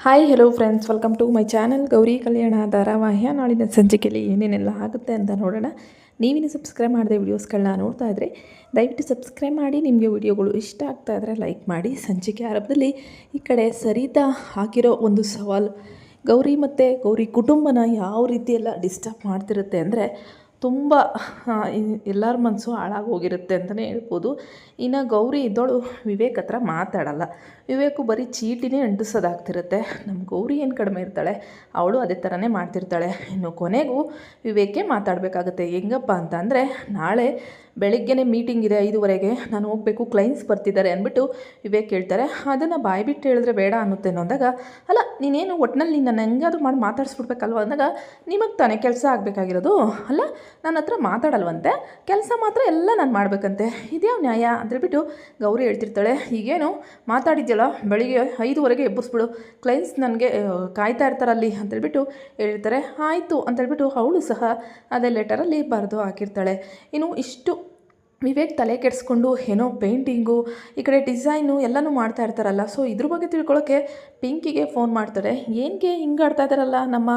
Hi hello friends, welcome to my channel Gauri Kalyana ಧಾರಾವಾಹಿಯ ನಾಳಿನ ಸಂಚಿಕೆಯಲ್ಲಿ ಏನೇನೆಲ್ಲ ಆಗುತ್ತೆ ಅಂತ ನೋಡೋಣ. ನೀವಿನ್ನು ಸಬ್ಸ್ಕ್ರೈಬ್ ಮಾಡಿದೆ ವೀಡಿಯೋಸ್ಗಳನ್ನ ನೋಡ್ತಾ ಇದ್ದರೆ ದಯವಿಟ್ಟು ಸಬ್ಸ್ಕ್ರೈಬ್ ಮಾಡಿ. ನಿಮಗೆ ವಿಡಿಯೋಗಳು ಇಷ್ಟ ಆಗ್ತಾ ಇದ್ದರೆ ಲೈಕ್ ಮಾಡಿ. ಸಂಚಿಕೆ ಆರಂಭದಲ್ಲಿ ಈ ಕಡೆ ಸರಿತಾ ಹಾಕಿರೋ ಒಂದು ಸವಾಲು ಗೌರಿ ಮತ್ತು ಗೌರಿ ಕುಟುಂಬನ ಯಾವ ರೀತಿಯೆಲ್ಲ ಡಿಸ್ಟರ್ಬ್ ಮಾಡ್ತಿರುತ್ತೆ ಅಂದರೆ ತುಂಬ ಎಲ್ಲರ ಮನಸ್ಸು ಹಾಳಾಗೋಗಿರುತ್ತೆ ಅಂತಲೇ ಹೇಳ್ಬೋದು. ಇನ್ನು ಗೌರಿ ಇದ್ದೋಳು ವಿವೇಕ್ ಹತ್ರ ಮಾತಾಡಲ್ಲ. ವಿವೇಕು ಬರೀ ಚೀಟಿನೇ ಅಂಟಿಸೋದಾಗ್ತಿರುತ್ತೆ. ನಮ್ಮ ಗೌರಿ ಏನು ಕಡಿಮೆ ಇರ್ತಾಳೆ, ಅವಳು ಅದೇ ಥರನೇ ಮಾಡ್ತಿರ್ತಾಳೆ. ಇನ್ನು ಕೊನೆಗೂ ವಿವೇಕೇ ಮಾತಾಡಬೇಕಾಗುತ್ತೆ. ಹೆಂಗಪ್ಪ ಅಂತ ಅಂದರೆ, ನಾಳೆ ಬೆಳಗ್ಗೆನೇ ಮೀಟಿಂಗ್ ಇದೆ 5:30ಗೆ, ನಾನು ಹೋಗಬೇಕು, ಕ್ಲೈಂಟ್ಸ್ ಬರ್ತಿದ್ದಾರೆ ಅಂದ್ಬಿಟ್ಟು ವಿವೇಕ್ ಹೇಳ್ತಾರೆ. ಅದನ್ನು ಬಾಯ್ಬಿಟ್ಟು ಹೇಳಿದ್ರೆ ಬೇಡ ಅನ್ನುತ್ತೇನೋ ಅಂದಾಗ, ಅಲ್ಲ ನೀನೇನು ಒಟ್ಟಿನಲ್ಲಿ ನಿನ್ನ ಹೆಂಗಾದ್ರೂ ಮಾಡಿ ಮಾತಾಡಿಸ್ಬಿಡ್ಬೇಕಲ್ವ ಅಂದಾಗ, ನಿಮಗೆ ತಾನೇ ಕೆಲಸ ಆಗಬೇಕಾಗಿರೋದು, ಅಲ್ಲ ನನ್ನ ಹತ್ರ ಮಾತಾಡಲ್ವಂತೆ, ಕೆಲಸ ಮಾತ್ರ ಎಲ್ಲ ನಾನು ಮಾಡಬೇಕಂತೆ, ಇದ್ಯಾವ ನ್ಯಾಯ ಅಂತೇಳ್ಬಿಟ್ಟು ಗೌರಿ ಹೇಳ್ತಿರ್ತಾಳೆ. ಈಗೇನು ಮಾತಾಡಿದ್ಯಲ್ಲ, ಬೆಳಿಗ್ಗೆ 5:30ಗೆ ಎಬ್ಬಿಸ್ಬಿಡು, ಕ್ಲೈಂಟ್ಸ್ ನನಗೆ ಕಾಯ್ತಾ ಇರ್ತಾರಲ್ಲಿ ಅಂತೇಳ್ಬಿಟ್ಟು ಹೇಳಿರ್ತಾರೆ. ಆಯಿತು ಅಂತೇಳ್ಬಿಟ್ಟು ಅವಳು ಸಹ ಅದೇ ಲೆಟರಲ್ಲಿ ಬರೆದು ಹಾಕಿರ್ತಾಳೆ. ಇನ್ನು ಇಷ್ಟು ವಿವೇಕ್ ತಲೆ ಕೆಡಿಸ್ಕೊಂಡು ಏನೋ ಪೇಂಟಿಂಗು ಈ ಕಡೆ ಡಿಸೈನು ಎಲ್ಲನೂ ಮಾಡ್ತಾ ಇರ್ತಾರಲ್ಲ. ಸೊ ಇದ್ರ ಬಗ್ಗೆ ತಿಳ್ಕೊಳ್ಳೋಕ್ಕೆ ಪಿಂಕಿಗೆ ಫೋನ್ ಮಾಡ್ತಾರೆ. ಏನಕ್ಕೆ ಹಿಂಗೆ ಆಡ್ತಾ ಇದ್ದಾರಲ್ಲ ನಮ್ಮ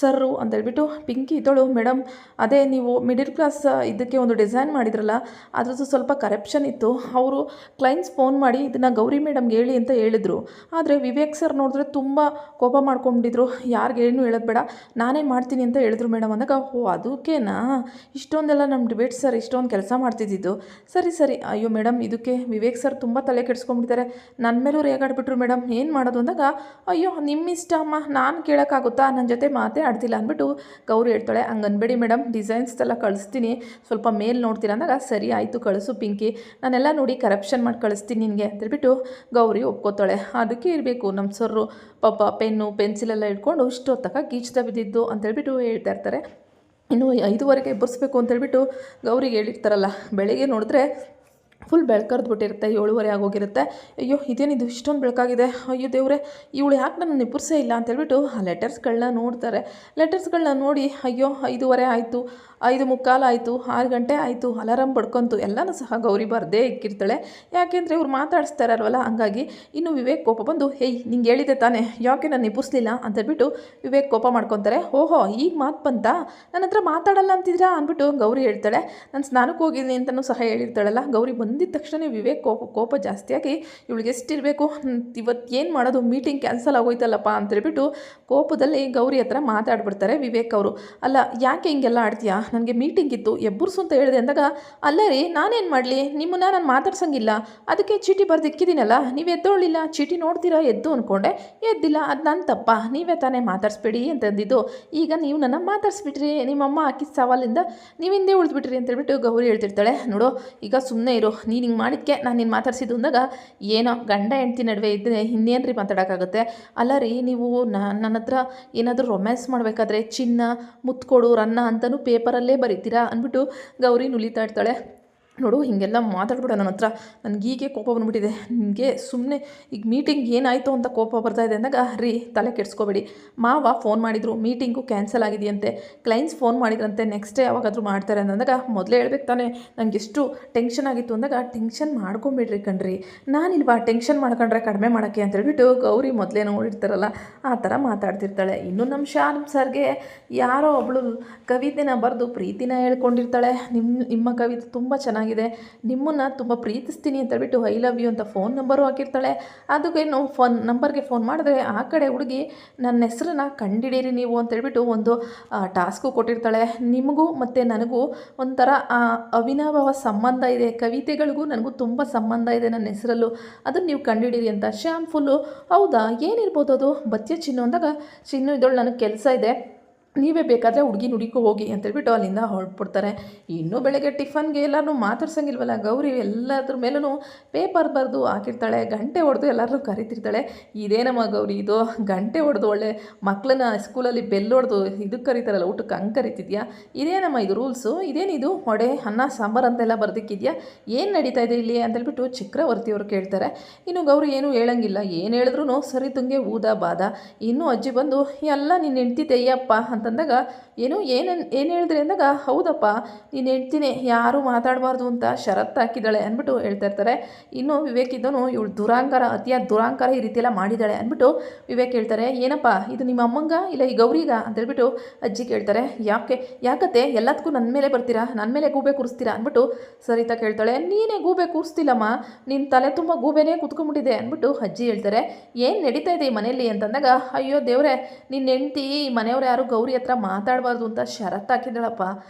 ಸರ್ರು ಅಂತೇಳ್ಬಿಟ್ಟು ಪಿಂಕಿ ಇದ್ದಳು. ಮೇಡಮ್, ಅದೇ ನೀವು ಮಿಡಿಲ್ ಕ್ಲಾಸ್ ಇದಕ್ಕೆ ಒಂದು ಡಿಸೈನ್ ಮಾಡಿದ್ರಲ್ಲ, ಅದ್ರದ್ದು ಸ್ವಲ್ಪ ಕರಪ್ಷನ್ ಇತ್ತು. ಅವರು ಕ್ಲೈಂಟ್ಸ್ ಫೋನ್ ಮಾಡಿ ಇದನ್ನು ಗೌರಿ ಮೇಡಮ್ಗೆ ಹೇಳಿ ಅಂತ ಹೇಳಿದರು. ಆದರೆ ವಿವೇಕ್ ಸರ್ ನೋಡಿದ್ರೆ ತುಂಬ ಕೋಪ ಮಾಡ್ಕೊಂಡಿದ್ರು. ಯಾರಿಗೇನು ಹೇಳೋದು ಬೇಡ, ನಾನೇ ಮಾಡ್ತೀನಿ ಅಂತ ಹೇಳಿದ್ರು ಮೇಡಮ್ ಅಂದಾಗ, ಓ ಅದಕ್ಕೇನಾ ಇಷ್ಟೊಂದೆಲ್ಲ ನಮ್ಮ ಡಿಬೇಟ್ ಸರ್ ಇಷ್ಟೊಂದು ಕೆಲಸ ಮಾಡ್ತಿದ್ದಿದ್ದು. ಸರಿ ಸರಿ, ಅಯ್ಯೋ ಮೇಡಮ್, ಇದಕ್ಕೆ ವಿವೇಕ್ ಸರ್ ತುಂಬ ತಲೆ ಕೆಡಿಸ್ಕೊಂಡ್ಬಿಟ್ಟಿದ್ದಾರೆ, ನನ್ನ ಮೇಲೂ ರೇಗಾಡ್ಬಿಟ್ರು ಮೇಡಮ್, ಏನು ಮಾಡೋದು ಅಂದಾಗ, ಅಯ್ಯೋ ನಿಮ್ಮಿಷ್ಟ ಅಮ್ಮ, ನಾನು ಕೇಳೋಕ್ಕಾಗುತ್ತಾ, ನನ್ನ ಜೊತೆ ಮಾತೇ ಆಡ್ತಿಲ್ಲ ಅಂದ್ಬಿಟ್ಟು ಗೌರಿ ಹೇಳ್ತಾಳೆ. ಹಂಗೆ ಅನ್ಬೇಡಿ ಮೇಡಮ್, ಡಿಸೈನ್ಸ್ ಎಲ್ಲ ಕಳಿಸ್ತೀನಿ, ಸ್ವಲ್ಪ ಮೇಲ್ ನೋಡ್ತೀರ ಅಂದಾಗ, ಸರಿ ಆಯಿತು ಕಳಿಸು ಪಿಂಕಿ, ನಾನೆಲ್ಲ ನೋಡಿ ಕರಪ್ಷನ್ ಮಾಡಿ ಕಳಿಸ್ತೀನಿ ನಿನಗೆ ಅಂತೇಳ್ಬಿಟ್ಟು ಗೌರಿ ಒಪ್ಕೋತಾಳೆ. ಅದಕ್ಕೆ ಇರಬೇಕು ನಮ್ಮ ಸರ್ರು ಪಾಪ ಪೆನ್ನು ಪೆನ್ಸಿಲೆಲ್ಲ ಇಟ್ಕೊಂಡು ಇಷ್ಟೊತ್ತಕ ಗೀಚ್ತಾ ಬಿದ್ದಿದ್ದು ಅಂತೇಳ್ಬಿಟ್ಟು ಹೇಳ್ತಾ ಇರ್ತಾರೆ. ಇನ್ನು 5:30ಗೆ ಎಬ್ಬರಿಸ್ಬೇಕು ಅಂತೇಳ್ಬಿಟ್ಟು ಗೌರಿಗೆ ಹೇಳಿರ್ತಾರಲ್ಲ, ಬೆಳಿಗ್ಗೆ ನೋಡಿದ್ರೆ ಫುಲ್ ಬೆಳಕರ್ದ್ಬಿಟ್ಟಿರುತ್ತೆ, 7:30 ಆಗೋಗಿರುತ್ತೆ. ಅಯ್ಯೋ ಇದೇನಿದು ಇಷ್ಟೊಂದು ಬೆಳಕಾಗಿದೆ, ಅಯ್ಯೋ ದೇವ್ರೆ, ಇವಳು ಯಾಕೆ ನನ್ನ ನಿಬ್ಬರಿಸೇ ಇಲ್ಲ ಅಂತೇಳ್ಬಿಟ್ಟು ಆ ಲೆಟರ್ಸ್ಗಳನ್ನ ನೋಡ್ತಾರೆ. ಲೆಟರ್ಸ್ಗಳನ್ನ ನೋಡಿ ಅಯ್ಯೋ 5:30 ಆಯಿತು, 5:45 ಆಯಿತು, 6 ಗಂಟೆ ಆಯಿತು, ಅಲಾರಾಮ್ ಬಡ್ಕೊಂತು, ಎಲ್ಲನೂ ಸಹ ಗೌರಿ ಬರದೇ ಇಕ್ಕಿರ್ತಾಳೆ. ಯಾಕೆಂದರೆ ಇವ್ರು ಮಾತಾಡಿಸ್ತಾ ಇರಲ್ವಲ್ಲ, ಹಂಗಾಗಿ. ಇನ್ನು ವಿವೇಕ್ ಕೋಪ ಬಂದು, ಹೇಯ್ ನಿಂಗೆ ಹೇಳಿದೆ ತಾನೇ, ಯಾಕೆ ನಾನು ನಿಬ್ಬರಿಸಲಿಲ್ಲ ಅಂತೇಳ್ಬಿಟ್ಟು ವಿವೇಕ್ ಕೋಪ ಮಾಡ್ಕೊತಾರೆ. ಓಹೋ ಈಗ ಮಾತು ಬಂತ, ನನ್ನ ಹತ್ರ ಮಾತಾಡಲ್ಲ ಅಂತಿದ್ರಾ ಅಂದ್ಬಿಟ್ಟು ಗೌರಿ ಹೇಳ್ತಾಳೆ. ನಾನು ಸ್ನಾನಕ್ಕೆ ಹೋಗಿದ್ದೀನಿ ಅಂತಲೂ ಸಹ ಹೇಳಿರ್ತಾಳಲ್ಲ. ಗೌರಿ ಬಂದಿದ್ದ ತಕ್ಷಣ ವಿವೇಕ್ ಕೋಪ ಜಾಸ್ತಿಯಾಗಿ, ಇವಳಿಗೆ ಎಷ್ಟಿರಬೇಕು, ಇವತ್ತು ಏನು ಮಾಡೋದು, ಮೀಟಿಂಗ್ ಕ್ಯಾನ್ಸಲ್ ಆಗೋಯ್ತಲ್ಲಪ್ಪ ಅಂತೇಳ್ಬಿಟ್ಟು ಕೋಪದಲ್ಲಿ ಗೌರಿ ಹತ್ರ ಮಾತಾಡ್ಬಿಡ್ತಾರೆ ವಿವೇಕ್ ಅವರು. ಅಲ್ಲ ಯಾಕೆ ಹಿಂಗೆಲ್ಲ ಆಡ್ತೀಯಾ, ನನಗೆ ಮೀಟಿಂಗ್ ಇತ್ತು, ಎಬ್ಬರ್ಸು ಅಂತ ಹೇಳಿದೆ ಅಂದಾಗ, ಅಲ್ಲ ರೀ ನಾನೇನು ಮಾಡಲಿ, ನಿಮ್ಮನ್ನ ನಾನು ಮಾತಾಡ್ಸಂಗಿಲ್ಲ, ಅದಕ್ಕೆ ಚೀಟಿ ಬರೆದು ಇಕ್ಕಿದ್ದೀನಲ್ಲ, ನೀವು ಎದ್ದೋಳಿಲ್ಲ, ಚೀಟಿ ನೋಡ್ತೀರಾ ಎದ್ದು ಅಂದ್ಕೊಂಡೆ, ಎದ್ದಿಲ್ಲ, ಅದು ನನ್ನ ತಪ್ಪ, ನೀವೇ ತಾನೇ ಮಾತಾಡಿಸ್ಬೇಡಿ ಅಂತಂದಿದ್ದು, ಈಗ ನೀವು ನನ್ನ ಮಾತಾಡಿಸ್ಬಿಟ್ರಿ, ನಿಮ್ಮಮ್ಮ ಹಾಕಿದ ಸವಾಲಿಂದ ನೀವು ಹಿಂದೆ ಉಳಿದ್ಬಿಟ್ರಿ ಅಂತೇಳ್ಬಿಟ್ಟು ಗೌರಿ ಹೇಳ್ತಿರ್ತಾಳೆ. ನೋಡು ಈಗ ಸುಮ್ಮನೆ ಇರು, ನೀನು ಹಿಂಗೆ ಮಾಡಿದ್ಕೆ ನಾನು ನಿನ್ನ ಮಾತಾಡ್ಸಿದ್ದು ಅಂದಾಗ, ಏನೋ ಗಂಡ ಹೆಂಡ್ತಿ ನಡುವೆ ಇದ್ದರೆ ಇನ್ನೇನು ರೀ ಮಾತಾಡೋಕ್ಕಾಗುತ್ತೆ. ಅಲ್ಲ ರೀ, ನೀವು ನನ್ನ ಹತ್ರ ಏನಾದರೂ ರೊಮ್ಯಾನ್ಸ್ ಮಾಡಬೇಕಾದ್ರೆ ಚಿನ್ನ ಮುತ್ಕೊಡು ರನ್ನ ಅಂತಲೂ ಪೇಪರಲ್ಲೇ ಬರೀತೀರಾ ಅಂದ್ಬಿಟ್ಟು ಗೌರಿ ನುಲಿತಾ ಇರ್ತಾಳೆ. ನೋಡು ಹೀಗೆಲ್ಲ ಮಾತಾಡ್ಬಿಡ ನನ್ನ ಹತ್ರ, ನನಗೀಗೆ ಕೋಪ ಬಂದುಬಿಟ್ಟಿದೆ, ನಿನಗೆ ಸುಮ್ಮನೆ ಈಗ ಮೀಟಿಂಗ್ ಏನಾಯಿತು ಅಂತ ಕೋಪ ಬರ್ತಾಯಿದೆ ಅಂದಾಗ, ರೀ ತಲೆ ಕೆಡಿಸ್ಕೋಬೇಡಿ, ಮಾವ ಫೋನ್ ಮಾಡಿದರು, ಮೀಟಿಂಗು ಕ್ಯಾನ್ಸಲ್ ಆಗಿದೆಯಂತೆ, ಕ್ಲೈಂಟ್ಸ್ ಫೋನ್ ಮಾಡಿದ್ರಂತೆ, ನೆಕ್ಸ್ಟ್ ಡೇ ಯಾವಾಗಾದರೂ ಮಾಡ್ತಾರೆ ಅಂದಾಗ, ಮೊದಲೇ ಹೇಳ್ಬೇಕು ತಾನೇ, ನನಗೆ ಎಷ್ಟು ಟೆನ್ಷನ್ ಆಗಿತ್ತು ಅಂದಾಗ, ಟೆನ್ಷನ್ ಮಾಡ್ಕೊಂಬಿಡ್ರಿ ಕಣ್ರಿ, ನಾನಿಲ್ವಾ ಟೆನ್ಷನ್ ಮಾಡ್ಕೊಂಡ್ರೆ ಕಡಿಮೆ ಮಾಡೋಕ್ಕೆ ಅಂತೇಳ್ಬಿಟ್ಟು ಗೌರಿ ಮೊದಲೇ ನೋಡಿರ್ತಾರಲ್ಲ ಆ ಥರ ಮಾತಾಡ್ತಿರ್ತಾಳೆ. ಇನ್ನು ನಮ್ಮ ಶ್ಯಾಮ್ ಸರ್ಗೆ ಯಾರೋ ಒಬ್ಬಳು ಕವಿತೆನ ಬರೆದು ಪ್ರೀತಿನ ಹೇಳ್ಕೊಂಡಿರ್ತಾಳೆ. ನಿಮ್ಮ ಕವಿತೆ ತುಂಬ ಚೆನ್ನಾಗಿದೆ, ನಿಮ್ಮನ್ನು ತುಂಬ ಪ್ರೀತಿಸ್ತೀನಿ ಅಂತೇಳ್ಬಿಟ್ಟು ಐ ಲವ್ ಯು ಅಂತ ಫೋನ್ ನಂಬರು ಹಾಕಿರ್ತಾಳೆ. ಅದಕ್ಕೇನು ನಂಬರ್ಗೆ ಫೋನ್ ಮಾಡಿದ್ರೆ ಆ ಕಡೆ ಹುಡುಗಿ ನನ್ನ ಹೆಸರನ್ನ ಕಂಡಿಡೀರಿ ನೀವು ಅಂತೇಳ್ಬಿಟ್ಟು ಒಂದು ಟಾಸ್ಕು ಕೊಟ್ಟಿರ್ತಾಳೆ. ನಿಮಗೂ ಮತ್ತು ನನಗೂ ಒಂಥರ ಅವಿನಾಭಾವ ಸಂಬಂಧ ಇದೆ, ಕವಿತೆಗಳಿಗೂ ನನಗೂ ತುಂಬ ಸಂಬಂಧ ಇದೆ ನನ್ನ ಹೆಸರಲ್ಲೂ, ಅದನ್ನು ನೀವು ಕಂಡಿಡೀರಿ ಅಂತ. ಶ್ಯಾಮ್ ಫುಲ್ಲು ಹೌದಾ ಏನಿರ್ಬೋದು ಅದು, ಬತ್ಯ ಚಿನ್ನು ಅಂದಾಗ, ಚಿನ್ನು ಇದೊಳು ನನಗೆ ಕೆಲಸ ಇದೆ, ನೀವೇ ಬೇಕಾದರೆ ಹುಡುಗಿ ನುಡಿಕೊ ಹೋಗಿ ಅಂತೇಳ್ಬಿಟ್ಟು ಅಲ್ಲಿಂದ ಹೊರಟ್ಬಿಡ್ತಾರೆ. ಇನ್ನೂ ಬೆಳಗ್ಗೆ ಟಿಫನ್ಗೆ ಎಲ್ಲರೂ ಮಾತಾಡ್ಸಂಗಿಲ್ವಲ್ಲ ಗೌರಿ, ಎಲ್ಲದ್ರ ಮೇಲೂ ಪೇಪರ್ ಬರೆದು ಹಾಕಿರ್ತಾಳೆ, ಗಂಟೆ ಹೊಡೆದು ಎಲ್ಲರೂ ಕರಿತಿರ್ತಾಳೆ. ಇದೇನಮ್ಮ ಗೌರಿ ಇದು, ಗಂಟೆ ಹೊಡೆದು ಒಳ್ಳೆ ಮಕ್ಕಳನ್ನ ಸ್ಕೂಲಲ್ಲಿ ಬೆಲ್ ಹೊಡೆದು ಇದಕ್ಕೆ ಕರೀತಾರಲ್ಲ ಊಟಕ್ಕೆ ಹಂಗೆ ಕರಿತಿದ್ಯಾ, ಇದೇನಮ್ಮ ಇದು ರೂಲ್ಸು, ಇದೇನಿದು ಹೊಡೆ ಅನ್ನ ಸಾಂಬಾರು ಅಂತೆಲ್ಲ ಬರ್ದಿಕ್ಕಿದ್ಯಾ, ಏನು ನಡೀತಾ ಇದೆ ಇಲ್ಲಿ ಅಂತೇಳ್ಬಿಟ್ಟು ಚಕ್ರವರ್ತಿಯವರು ಕೇಳ್ತಾರೆ. ಇನ್ನು ಗೌರಿ ಏನೂ ಹೇಳಂಗಿಲ್ಲ, ಏನು ಹೇಳಿದ್ರು ಸರಿ ತುಂಗೆ ಊದ ಬಾದ. ಇನ್ನೂ ಅಜ್ಜಿ ಬಂದು ಎಲ್ಲ ನಿನ್ನ ಹೆಂಡ್ತಿ ತೆಯ್ಯಪ್ಪ ಅಂತಂದಾಗ ಏನು ಹೇಳಿದ್ರಿ ಅಂದಾಗ ಹೌದಪ್ಪ ನೀನು ಹೆಂಡ್ತಿನೇ ಯಾರೂ ಮಾತಾಡಬಾರ್ದು ಅಂತ ಷರತ್ತು ಹಾಕಿದ್ದಾಳೆ ಅಂದ್ಬಿಟ್ಟು ಹೇಳ್ತಾ ಇರ್ತಾರೆ. ಇನ್ನು ವಿವೇಕ್ ಇದ್ದನು ಇವಳು ದುರಾಂಕಾರ ಅತಿಯಾದ ದುರಾಂಕಾರ ಈ ರೀತಿ ಎಲ್ಲ ಮಾಡಿದ್ದಾಳೆ ಅಂದ್ಬಿಟ್ಟು ವಿವೇಕ್ ಹೇಳ್ತಾರೆ, ಏನಪ್ಪ ಇದು ನಿಮ್ಮ ಅಮ್ಮಂಗ ಇಲ್ಲ ಈ ಗೌರಿಗ ಅಂತೇಳ್ಬಿಟ್ಟು ಅಜ್ಜಿ ಕೇಳ್ತಾರೆ. ಯಾಕತ್ತೆ ಎಲ್ಲದಕ್ಕೂ ನನ್ನ ಮೇಲೆ ಬರ್ತೀರಾ, ನನ್ನ ಮೇಲೆ ಗೂಬೆ ಕೂರಿಸ್ತೀರಾ ಅಂದ್ಬಿಟ್ಟು ಸರಿತಾ ಕೇಳ್ತಾಳೆ. ನೀನೇ ಗೂಬೆ ಕೂರಿಸ್ತಿಲ್ಲಮ್ಮ, ನಿನ್ನ ತಲೆ ತುಂಬ ಗೂಬೆನೇ ಕುತ್ಕೊಂಡ್ಬಿಟ್ಟಿದೆ ಅಂದ್ಬಿಟ್ಟು ಅಜ್ಜಿ ಹೇಳ್ತಾರೆ. ಏನು ನಡೀತಾ ಇದೆ ಈ ಮನೆಯಲ್ಲಿ ಅಂತಂದಾಗ, ಅಯ್ಯೋ ದೇವ್ರೆ ನಿನ್ನ ಹೆಂಡ್ತಿ ಮನೆಯವ್ರು ಯಾರು ಗೌರಿ ಹತ್ರ ಮಾತಾಡಬಾರ್ದು ಅಂತ ಷರತ್ತು ಹಾಕಿದ್ದಾಳಪ್ಪ,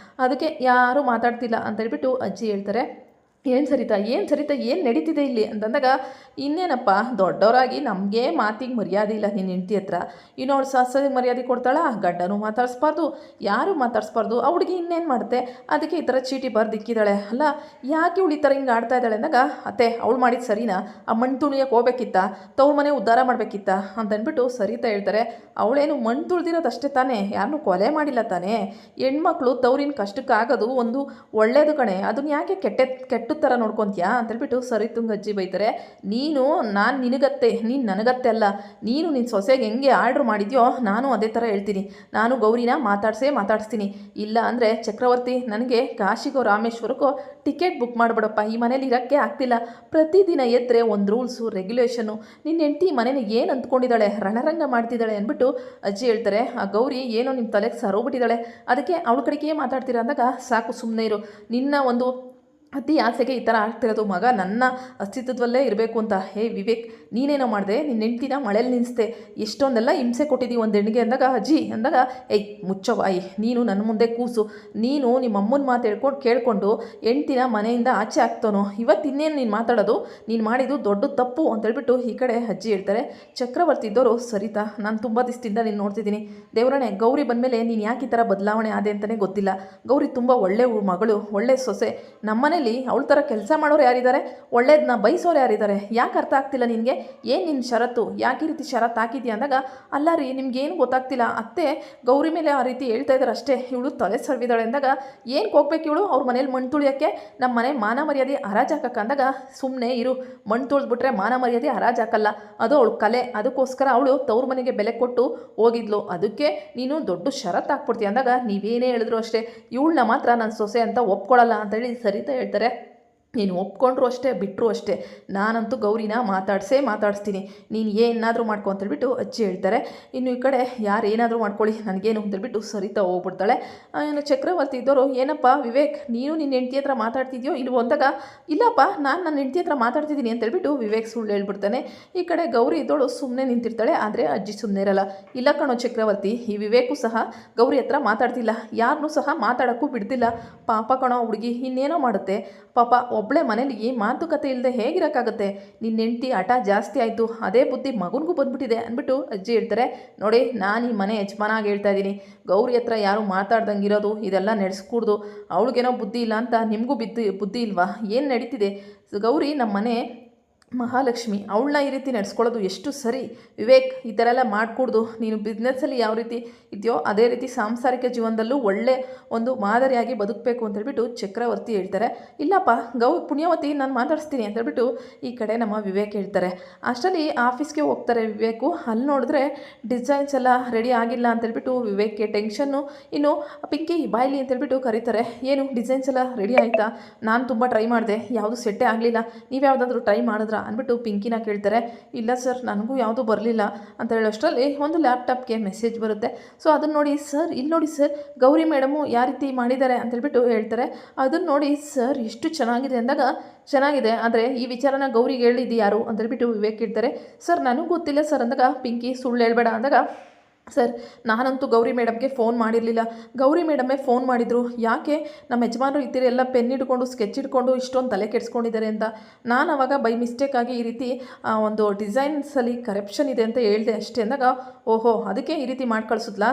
ಅದಕ್ಕೆ ಯಾರೂ ಮಾತಾಡ್ತಿಲ್ಲ ಅಂತೇಳ್ಬಿಟ್ಟು ಅಜ್ಜಿ ಹೇಳ್ತಾರೆ. ಏನು ಸರಿತಾ ಏನು ನಡೀತಿದೆ ಇಲ್ಲಿ ಅಂತಂದಾಗ, ಇನ್ನೇನಪ್ಪ ದೊಡ್ಡವರಾಗಿ ನಮಗೆ ಮಾತಿಗೆ ಮರ್ಯಾದೆ ಇಲ್ಲ ನಿನ್ನ ಹೆಂಡ್ತಿ ಹತ್ರ, ಇನ್ನೋಳು ಸಸ್ಯ ಮರ್ಯಾದೆ ಕೊಡ್ತಾಳ, ಗಡ್ಡನೂ ಮಾತಾಡಿಸ್ಬಾರ್ದು, ಯಾರೂ ಮಾತಾಡಿಸ್ಬಾರ್ದು, ಆ ಹುಡುಗಿ ಇನ್ನೇನು ಮಾಡುತ್ತೆ, ಅದಕ್ಕೆ ಈ ಥರ ಚೀಟಿ ಬರ್ದಿಕ್ಕಿದ್ದಾಳೆ ಅಲ್ಲ, ಯಾಕೆ ಇವಳು ಈ ಥರ ಹಿಂಗೆ ಆಡ್ತಾ ಇದ್ದಾಳೆ ಅಂದಾಗ, ಅತ್ತೆ ಅವಳು ಮಾಡಿದ್ದು ಸರಿನಾ, ಆ ಮಣ್ಣು ತುಳಿಯೋಕೆ ಹೋಗ್ಬೇಕಿತ್ತ, ತವ್ರ ಮನೆ ಉದ್ಧಾರ ಮಾಡಬೇಕಿತ್ತ ಅಂತಂದ್ಬಿಟ್ಟು ಸರಿತಾ ಹೇಳ್ತಾರೆ. ಅವಳೇನು ಮಣ್ಣು ತುಳಿದಿರೋದಷ್ಟೇ ತಾನೇ, ಯಾರನ್ನೂ ಕೊಲೆ ಮಾಡಿಲ್ಲ ತಾನೇ, ಹೆಣ್ಮಕ್ಳು ತವ್ರಿನ ಕಷ್ಟಕ್ಕಾಗೋದು ಒಂದು ಒಳ್ಳೇದು ಕಣೆ, ಅದನ್ನ ಯಾಕೆ ಕೆಟ್ಟ ಥರ ನೋಡ್ಕೊತೀಯಾ ಅಂತೇಳ್ಬಿಟ್ಟು ಸರಿತುಂಗ ಅಜ್ಜಿ ಬೈತಾರೆ. ನಾನು ನಿನಗತ್ತೆ, ನೀನು ನನಗತ್ತೆ ಅಲ್ಲ, ನೀನು ನಿನ್ನ ಸೊಸೆಗೆ ಹೆಂಗೆ ಆರ್ಡ್ರ್ ಮಾಡಿದ್ಯೋ ನಾನು ಅದೇ ಥರ ಹೇಳ್ತೀನಿ, ನಾನು ಗೌರಿನ ಮಾತಾಡಿಸ್ತೀನಿ, ಇಲ್ಲ ಅಂದರೆ ಚಕ್ರವರ್ತಿ ನನಗೆ ಕಾಶಿಗೋ ರಾಮೇಶ್ವರಕ್ಕೋ ಟಿಕೆಟ್ ಬುಕ್ ಮಾಡಿಬಿಡಪ್ಪ, ಈ ಮನೇಲಿ ಇರೋಕ್ಕೆ ಆಗ್ತಿಲ್ಲ, ಪ್ರತಿದಿನ ಎದ್ದರೆ ಒಂದು ರೂಲ್ಸು ರೆಗ್ಯುಲೇಷನು, ನಿನ್ನ ಹೆಂಡ್ತಿ ಮನೇನ ಏನು ಅಂದ್ಕೊಂಡಿದ್ದಾಳೆ, ರಣರಂಗ ಮಾಡ್ತಿದ್ದಾಳೆ ಅಂದ್ಬಿಟ್ಟು ಅಜ್ಜಿ ಹೇಳ್ತಾರೆ. ಆ ಗೌರಿ ಏನೋ ನಿಮ್ಮ ತಲೆಗೆ ಸರೋಗ್ಬಿಟ್ಟಿದ್ದಾಳೆ, ಅದಕ್ಕೆ ಅವಳ ಕಡೆಗೆ ಮಾತಾಡ್ತೀರಾ ಅಂದಾಗ, ಸಾಕು ಸುಮ್ಮನೆ ಇರು, ನಿನ್ನ ಒಂದು ಅತಿ ಆಸೆಗೆ ಈ ಥರ ಆಗ್ತಿರೋದು, ಮಗ ನನ್ನ ಅಸ್ತಿತ್ವದಲ್ಲೇ ಇರಬೇಕು ಅಂತ. ಹೇ ವಿವೇಕ್, ನೀನೇನೋ ಮಾಡಿದೆ, ನಿನ್ನ ಹೆಂಡ್ತಿನ ಮಳೇಲಿ ನಿಲ್ಲಿಸ್ದೆ, ಎಷ್ಟೊಂದೆಲ್ಲ ಹಿಂಸೆ ಕೊಟ್ಟಿದ್ದೀವಿ ಒಂದು ಹೆಣ್ಣಿಗೆ ಅಂದಾಗ ಅಜ್ಜಿ ಅಂದಾಗ, ಏಯ್ ಮುಚ್ಚವಾಯಿ, ನೀನು ನನ್ನ ಮುಂದೆ ಕೂಸು, ನೀನು ನಿಮ್ಮ ಅಮ್ಮನ ಮಾತು ಕೇಳಿಕೊಂಡು ಹೆಂಡ್ತಿನ ಮನೆಯಿಂದ ಆಚೆ ಹಾಕ್ತಾನೋ, ಇವತ್ತು ಇನ್ನೇನು ನೀನು ಮಾತಾಡೋದು, ನೀನು ಮಾಡಿದ್ದು ದೊಡ್ಡ ತಪ್ಪು ಅಂತೇಳ್ಬಿಟ್ಟು ಈ ಕಡೆ ಅಜ್ಜಿ ಹೇಳ್ತಾರೆ. ಚಕ್ರವರ್ತಿ ಇದ್ದವರು, ಸರಿತಾ ನಾನು ತುಂಬ ದಿವಸದಿಂದ ನೀನು ನೋಡ್ತಿದ್ದೀನಿ, ದೇವರಣೆ ಗೌರಿ ಬಂದಮೇಲೆ ನೀನು ಯಾಕೆ ಈ ಥರ ಬದಲಾವಣೆ ಆದೆ ಅಂತಲೇ ಗೊತ್ತಿಲ್ಲ, ಗೌರಿ ತುಂಬ ಒಳ್ಳೆ ಮಗಳು, ಒಳ್ಳೆ ಸೊಸೆ, ನಮ್ಮನೇಲಿ ಅವಳ ಥರ ಕೆಲಸ ಮಾಡೋರು ಯಾರಿದ್ದಾರೆ, ಒಳ್ಳೇದನ್ನ ಬಯಸೋರು ಯಾರಿದ್ದಾರೆ, ಯಾಕೆ ಅರ್ಥ ಆಗ್ತಿಲ್ಲ ನಿನಗೆ, ಏನು ನಿನ್ನ ಷರತ್ತು, ಯಾಕೆ ಈ ರೀತಿ ಷರತ್ತು ಹಾಕಿದ್ಯಾ ಅಂದಾಗ, ಅಲ್ಲ ರೀ ನಿಮ್ಗೇನು ಗೊತ್ತಾಗ್ತಿಲ್ಲ, ಅತ್ತೆ ಗೌರಿ ಮೇಲೆ ಆ ರೀತಿ ಹೇಳ್ತಾ ಇದ್ದಾರೆ ಅಷ್ಟೇ, ಇವಳು ತಲೆ ಸರ್ವಿದ್ದಾಳೆ ಅಂದಾಗ, ಏನಕ್ಕೆ ಹೋಗ್ಬೇಕು ಇವಳು ಅವ್ರ ಮನೇಲಿ ಮಣ್ಣು ತುಳಿಯೋಕ್ಕೆ, ನಮ್ಮ ಮನೆ ಮಾನ ಮರ್ಯಾದೆ ಹರಾಜು ಹಾಕಕ್ಕೆ ಅಂದಾಗ, ಸುಮ್ಮನೆ ಇರು, ಮಣ್ಣು ತುಳಿದ್ಬಿಟ್ರೆ ಮಾನ ಮರ್ಯಾದೆ ಹರಾಜು ಹಾಕಲ್ಲ, ಅದು ಅವಳು ಕಲೆ, ಅದಕ್ಕೋಸ್ಕರ ಅವಳು ತವ್ರ ಮನೆಗೆ ಬೆಲೆ ಕೊಟ್ಟು ಹೋಗಿದ್ಲು, ಅದಕ್ಕೆ ನೀನು ದೊಡ್ಡ ಷರತ್ತು ಹಾಕ್ಬಿಡ್ತೀಯ ಅಂದಾಗ, ನೀವೇನೇ ಹೇಳಿದ್ರು ಅಷ್ಟೇ, ಇವಳನ್ನ ಮಾತ್ರ ನನ್ನ ಸೊಸೆ ಅಂತ ಒಪ್ಕೊಳ್ಳಲ್ಲ ಅಂತೇಳಿ ಸರಿತಾ ಹೇಳ್ತಾರೆ. ನೀನು ಒಪ್ಕೊಂಡ್ರು ಅಷ್ಟೇ ಬಿಟ್ಟರು ಅಷ್ಟೇ, ನಾನಂತೂ ಗೌರಿನ ಮಾತಾಡಿಸ್ತೀನಿ, ನೀನು ಏನಾದರೂ ಮಾಡ್ಕೊ ಅಂತೇಳ್ಬಿಟ್ಟು ಅಜ್ಜಿ ಹೇಳ್ತಾರೆ. ಇನ್ನು ಈ ಕಡೆ ಯಾರು ಏನಾದರೂ ಮಾಡ್ಕೊಳ್ಳಿ ನನಗೇನು ಅಂತೇಳ್ಬಿಟ್ಟು ಸರಿತಾ ಹೋಗ್ಬಿಡ್ತಾಳೆ. ಇನ್ನು ಚಕ್ರವರ್ತಿ ಇದ್ದವರು, ಏನಪ್ಪ ವಿವೇಕ್ ನೀನು ನಿನ್ನ ಹೆಂಡ್ತಿ ಹತ್ರ ಮಾತಾಡ್ತಿದ್ಯೋ ಇಲ್ವೋ ಅಂದಾಗ, ಇಲ್ಲಪ್ಪ ನಾನು ನನ್ನ ಹೆಂಡ್ತಿ ಹತ್ರ ಮಾತಾಡ್ತಿದ್ದೀನಿ ಅಂತೇಳ್ಬಿಟ್ಟು ವಿವೇಕ್ ಸುಳ್ಳು ಹೇಳ್ಬಿಡ್ತಾನೆ. ಈ ಕಡೆ ಗೌರಿ ಇದ್ದೋಳು ಸುಮ್ಮನೆ ನಿಂತಿರ್ತಾಳೆ, ಆದರೆ ಅಜ್ಜಿ ಸುಮ್ಮನೆ ಇರಲ್ಲ. ಇಲ್ಲ ಕಣೋ ಚಕ್ರವರ್ತಿ, ಈ ವಿವೇಕು ಸಹ ಗೌರಿ ಹತ್ರ ಮಾತಾಡ್ತಿಲ್ಲ, ಯಾರನ್ನೂ ಸಹ ಮಾತಾಡೋಕ್ಕೂ ಬಿಡ್ತಿಲ್ಲ, ಪಾಪ ಕಣೋ ಹುಡುಗಿ ಇನ್ನೇನೋ ಮಾಡುತ್ತೆ, ಪಾಪ ಒಬ್ಬಳೆ ಮನೇಲಿ ಮಾತುಕತೆ ಇಲ್ಲದೆ ಹೇಗಿರೋಕ್ಕಾಗುತ್ತೆ, ನಿನ್ನ ಹೆಂಡ್ತಿ ಹಠ ಜಾಸ್ತಿ ಆಯಿತು, ಅದೇ ಬುದ್ಧಿ ಮಗನಿಗೂ ಬಂದ್ಬಿಟ್ಟಿದೆ ಅಂದ್ಬಿಟ್ಟು ಅಜ್ಜಿ ಹೇಳ್ತಾರೆ. ನೋಡಿ ನಾನು ಈ ಮನೆ ಯಜಮಾನಾಗಿ ಹೇಳ್ತಾ ಇದ್ದೀನಿ, ಗೌರಿ ಹತ್ರ ಯಾರು ಮಾತಾಡ್ದಂಗೆ ಇರೋದು ಇದೆಲ್ಲ ನಡೆಸ್ಕೂಡ್ದು, ಅವಳಿಗೇನೋ ಬುದ್ಧಿ ಇಲ್ಲ ಅಂತ ನಿಮಗೂ ಬುದ್ಧಿ ಇಲ್ವಾ, ಏನು ನಡೀತಿದೆ, ಗೌರಿ ನಮ್ಮ ಮನೆ ಮಹಾಲಕ್ಷ್ಮಿ, ಅವಳನ್ನ ಈ ರೀತಿ ನಡೆಸ್ಕೊಳ್ಳೋದು ಎಷ್ಟು ಸರಿ, ವಿವೇಕ್ ಈ ಥರ ಎಲ್ಲ ಮಾಡಿಕೊಡ್ದು, ನೀನು ಬಿಸ್ನೆಸ್ಸಲ್ಲಿ ಯಾವ ರೀತಿ ಇದೆಯೋ ಅದೇ ರೀತಿ ಸಾಂಸಾರಿಕ ಜೀವನದಲ್ಲೂ ಒಳ್ಳೆ ಒಂದು ಮಾದರಿಯಾಗಿ ಬದುಕಬೇಕು ಅಂತೇಳ್ಬಿಟ್ಟು ಚಕ್ರವರ್ತಿ ಹೇಳ್ತಾರೆ. ಇಲ್ಲಪ್ಪ ಪುಣ್ಯವತಿ ನಾನು ಮಾತಾಡಿಸ್ತೀನಿ ಅಂತೇಳ್ಬಿಟ್ಟು ಈ ಕಡೆ ನಮ್ಮ ವಿವೇಕ್ ಹೇಳ್ತಾರೆ. ಅಷ್ಟರಲ್ಲಿ ಆಫೀಸ್ಗೆ ಹೋಗ್ತಾರೆ ವಿವೇಕು, ಅಲ್ಲಿ ನೋಡಿದ್ರೆ ಡಿಸೈನ್ಸ್ ಎಲ್ಲ ರೆಡಿ ಆಗಿಲ್ಲ ಅಂತೇಳ್ಬಿಟ್ಟು ವಿವೇಕ್ಗೆ ಟೆನ್ಷನ್ನು. ಇನ್ನು ಪಿಂಕಿ ಬಾಯ್ಲಿ ಅಂತೇಳ್ಬಿಟ್ಟು ಕರೀತಾರೆ. ಏನು ಡಿಸೈನ್ಸ್ ಎಲ್ಲ ರೆಡಿ ಆಯಿತಾ, ನಾನು ತುಂಬ ಟ್ರೈ ಮಾಡಿದೆ, ಯಾವುದು ಸೆಟ್ಟೇ ಆಗಲಿಲ್ಲ, ನೀವು ಯಾವುದಾದ್ರೂ ಟ್ರೈ ಮಾಡಿದ್ರಾ ಅಂದ್ಬಿಟ್ಟು ಪಿಂಕಿನ ಕೇಳ್ತಾರೆ. ಇಲ್ಲ ಸರ್ ನನಗೂ ಯಾವುದೂ ಬರಲಿಲ್ಲ ಅಂತ ಹೇಳೋಷ್ಟರಲ್ಲಿ ಒಂದು ಲ್ಯಾಪ್ಟಾಪ್ಗೆ ಮೆಸೇಜ್ ಬರುತ್ತೆ. ಸೊ ಅದನ್ನು ನೋಡಿ, ಸರ್ ಇಲ್ಲಿ ನೋಡಿ ಸರ್ ಗೌರಿ ಮೇಡಮು ಯಾವ ರೀತಿ ಮಾಡಿದ್ದಾರೆ ಅಂತೇಳ್ಬಿಟ್ಟು ಹೇಳ್ತಾರೆ. ಅದನ್ನು ನೋಡಿ ಸರ್ ಎಷ್ಟು ಚೆನ್ನಾಗಿದೆ ಅಂದಾಗ, ಚೆನ್ನಾಗಿದೆ ಆದರೆ ಈ ವಿಚಾರನ ಗೌರಿಗೆ ಹೇಳಿದ್ದು ಯಾರು ಅಂತೇಳ್ಬಿಟ್ಟು ವಿವೇಕ್ ಹೇಳ್ತಾರೆ. ಸರ್ ನನಗೂ ಗೊತ್ತಿಲ್ಲ ಸರ್ ಅಂದಾಗ ಪಿಂಕಿ ಸುಳ್ಳು ಹೇಳ್ಬೇಡ ಅಂದಾಗ, ಸರ್ ನಾನಂತೂ ಗೌರಿ ಮೇಡಮ್ಗೆ ಫೋನ್ ಮಾಡಿರಲಿಲ್ಲ, ಗೌರಿ ಮೇಡಮೇ ಫೋನ್ ಮಾಡಿದರು, ಯಾಕೆ ನಮ್ಮ ಯಜಮಾನರು ಇದ್ದೀರಿ ಎಲ್ಲ ಪೆನ್ ಹಿಡ್ಕೊಂಡು ಸ್ಕೆಚ್ ಹಿಡ್ಕೊಂಡು ಇಷ್ಟೊಂದು ತಲೆ ಕೆಡಿಸ್ಕೊಂಡಿದ್ದಾರೆ ಅಂತ, ನಾನು ಅವಾಗ ಬೈ ಮಿಸ್ಟೇಕಾಗಿ ಈ ರೀತಿ ಒಂದು ಡಿಸೈನ್ಸಲ್ಲಿ ಕರಪ್ಷನ್ ಇದೆ ಅಂತ ಹೇಳಿದೆ ಅಷ್ಟೇ ಅಂದಾಗ, ಓಹೋ ಅದಕ್ಕೆ ಈ ರೀತಿ ಮಾಡಿ ಕಳಿಸಿದ್ಲಾ,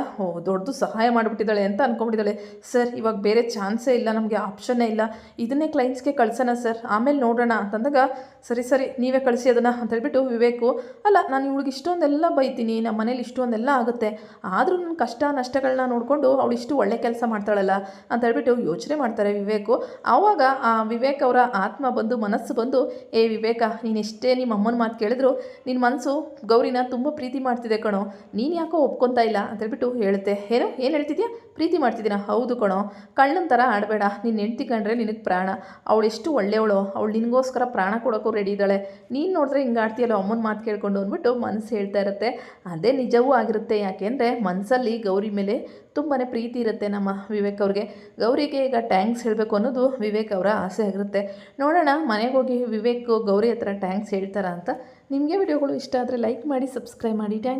ದೊಡ್ಡದು ಸಹಾಯ ಮಾಡಿಬಿಟ್ಟಿದ್ದಾಳೆ ಅಂತ ಅಂದ್ಕೊಂಡ್ಬಿಟ್ಟಿದ್ದಾಳೆ. ಸರ್ ಇವಾಗ ಬೇರೆ ಚಾನ್ಸೇ ಇಲ್ಲ, ನಮಗೆ ಆಪ್ಷನ್ನೇ ಇಲ್ಲ, ಇದನ್ನೇ ಕ್ಲೈಂಟ್ಸ್ಗೆ ಕಳ್ಸೋಣ ಸರ್, ಆಮೇಲೆ ನೋಡೋಣ ಅಂತಂದಾಗ, ಸರಿ ನೀವೇ ಕಳಿಸಿ ಅದನ್ನು ಅಂತೇಳ್ಬಿಟ್ಟು ವಿವೇಕು, ಅಲ್ಲ ನಾನು ಇವಳಿಗೆ ಇಷ್ಟೊಂದೆಲ್ಲ ಬೈತೀನಿ, ನಮ್ಮ ಮನೇಲಿ ಇಷ್ಟೊಂದೆಲ್ಲ ಆಗುತ್ತೆ, ಇರುತ್ತೆ. ಆದರೂ ನನ್ನ ಕಷ್ಟ ನಷ್ಟಗಳನ್ನ ನೋಡಿಕೊಂಡು ಅವಳು ಇಷ್ಟು ಒಳ್ಳೆ ಕೆಲಸ ಮಾಡ್ತಾಳಲ್ಲ ಅಂತ ಹೇಳ್ಬಿಟ್ಟು ಯೋಚನೆ ಮಾಡ್ತಾರೆ ವಿವೇಕು. ಆವಾಗ ಆ ವಿವೇಕ್ ಅವರ ಆತ್ಮ ಬಂದು ಮನಸ್ಸು ಬಂದು, ಏ ವಿವೇಕ, ನೀನು ಎಷ್ಟೇ ನಿಮ್ಮ ಅಮ್ಮನ ಮಾತು ಕೇಳಿದ್ರು ನಿನ್ನ ಮನಸ್ಸು ಗೌರಿನ ತುಂಬ ಪ್ರೀತಿ ಮಾಡ್ತಿದೆ ಕಣೋ, ನೀನು ಯಾಕೋ ಒಪ್ಕೊತಾ ಇಲ್ಲ ಅಂತ ಹೇಳ್ಬಿಟ್ಟು ಹೇಳುತ್ತೆ. ಏನು ಹೇಳ್ತಿದ್ಯಾ, ಪ್ರೀತಿ ಮಾಡ್ತಿದ್ದೀನ? ಹೌದು ಕಣೋ, ಕಳ್ಳನ ಥರ ಆಡಬೇಡ, ನಿನ್ನ ಹೆಂಡ್ತಿ ಕಂಡ್ರೆ ನಿನಗೆ ಪ್ರಾಣ, ಅವಳು ಎಷ್ಟು ಒಳ್ಳೆಯವಳು, ಅವಳು ನಿನಗೋಸ್ಕರ ಪ್ರಾಣ ಕೊಡೋಕ್ಕೂ ರೆಡಿ ಇದ್ದಾಳೆ, ನೀನು ನೋಡಿದ್ರೆ ಹಿಂಗೆ ಆಡ್ತೀಯಲ್ಲ ಅಮ್ಮನ ಮಾತು ಕೇಳ್ಕೊಂಡು ಅಂದ್ಬಿಟ್ಟು ಮನಸ್ಸು ಹೇಳ್ತಾ ಇರುತ್ತೆ. ಅದೇ ನಿಜವೂ ಆಗಿರುತ್ತೆ. ಯಾಕೆಂದರೆ ಮನಸ್ಸಲ್ಲಿ ಗೌರಿ ಮೇಲೆ ತುಂಬಾ ಪ್ರೀತಿ ಇರುತ್ತೆ ನಮ್ಮ ವಿವೇಕ್ ಅವ್ರಿಗೆ. ಗೌರಿಗೆ ಈಗ ಟ್ಯಾಂಕ್ಸ್ ಹೇಳಬೇಕು ಅನ್ನೋದು ವಿವೇಕ್ ಅವರ ಆಸೆ ಆಗಿರುತ್ತೆ. ನೋಡೋಣ ಮನೆಗೆ ಹೋಗಿ ವಿವೇಕ್ ಗೌರಿ ಹತ್ರ ಟ್ಯಾಂಕ್ಸ್ ಹೇಳ್ತಾರಾ ಅಂತ. ನಿಮಗೆ ವಿಡಿಯೋಗಳು ಇಷ್ಟ ಆದರೆ ಲೈಕ್ ಮಾಡಿ, ಸಬ್ಸ್ಕ್ರೈಬ್ ಮಾಡಿ. Thank you.